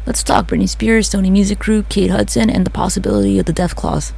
Let's talk Britney Spears, Sony Music Group, Kate Hudson, and the possibility of the death clause.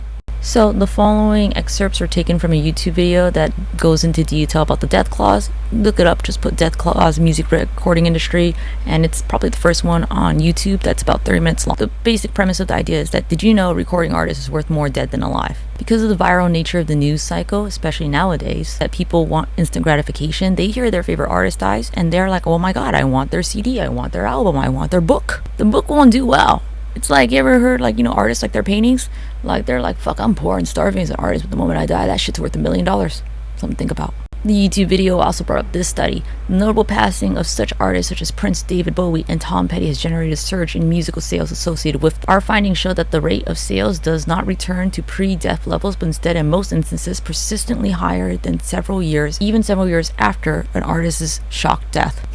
So the following excerpts are taken from a YouTube video that goes into detail about the death clause. Look it up, just put death clause music recording industry, and it's probably the first one on YouTube that's about 30 minutes long. The basic premise of the idea is that, did you know a recording artist is worth more dead than alive? Because of the viral nature of the news cycle, especially nowadays, that people want instant gratification, they hear their favorite artist dies and they're like, oh my god, I want their CD, I want their album, I want their book. The book won't do well. It's like, you ever heard, like, artists, like, their paintings, like, they're like, fuck, I'm poor and starving as an artist, but the moment I die, that shit's worth $1 million. Something to think about. The YouTube video also brought up this study. The notable passing of such artists such as Prince, David Bowie, and Tom Petty has generated a surge in musical sales associated with. Our findings show that the rate of sales does not return to pre-death levels, but instead, in most instances, persistently higher than several years, even several years after an artist's shock death.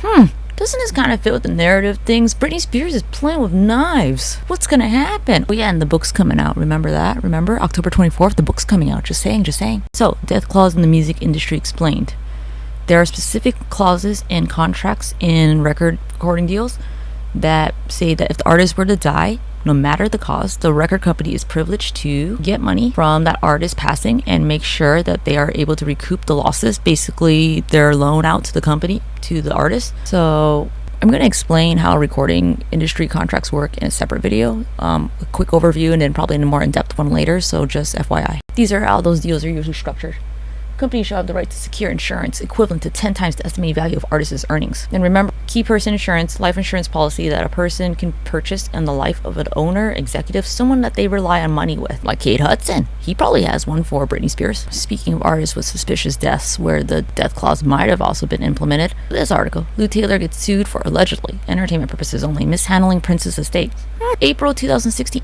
Doesn't this kind of fit with the narrative things? Britney Spears is playing with knives. What's gonna happen? Oh yeah, and the book's coming out. Remember that? Remember? October 24th, the book's coming out. Just saying. So, death clause in the music industry explained. There are specific clauses in contracts in record recording deals that say that if the artist were to die, no matter the cause, the record company is privileged to get money from that artist passing and make sure that they are able to recoup the losses, basically their loan out to the company, to the artist. So I'm going to explain how recording industry contracts work in a separate video, a quick overview, and then probably in a more in-depth one later, so just FYI. These are how those deals are usually structured. Companies shall have the right to secure insurance equivalent to 10 times the estimated value of artist's earnings. And remember, key person insurance, life insurance policy that a person can purchase in the life of an owner, executive, someone that they rely on money with, like Kate Hudson. He probably has one for Britney Spears. Speaking of artists with suspicious deaths where the death clause might have also been implemented, this article, Lou Taylor gets sued for allegedly, entertainment purposes only, mishandling Prince's estate. April 2016.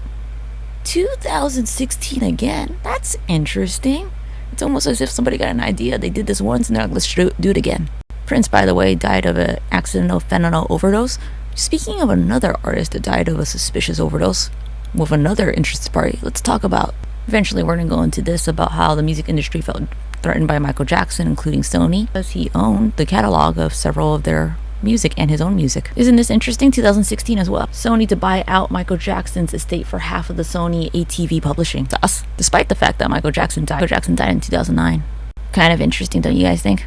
2016 again? That's interesting. It's almost as if somebody got an idea. They did this once and they're like, let's do it again. Prince, by the way, died of an accidental fentanyl overdose. Speaking of another artist that died of a suspicious overdose with another interested party, let's talk about. Eventually, we're going to go into this about how the music industry felt threatened by Michael Jackson, including Sony, because he owned the catalog of several of their music and his own music. Isn't this interesting? 2016 as well. Sony to buy out Michael Jackson's estate for half of the Sony ATV publishing. Thus, despite the fact that Michael Jackson died in 2009. Kind of interesting, don't you guys think?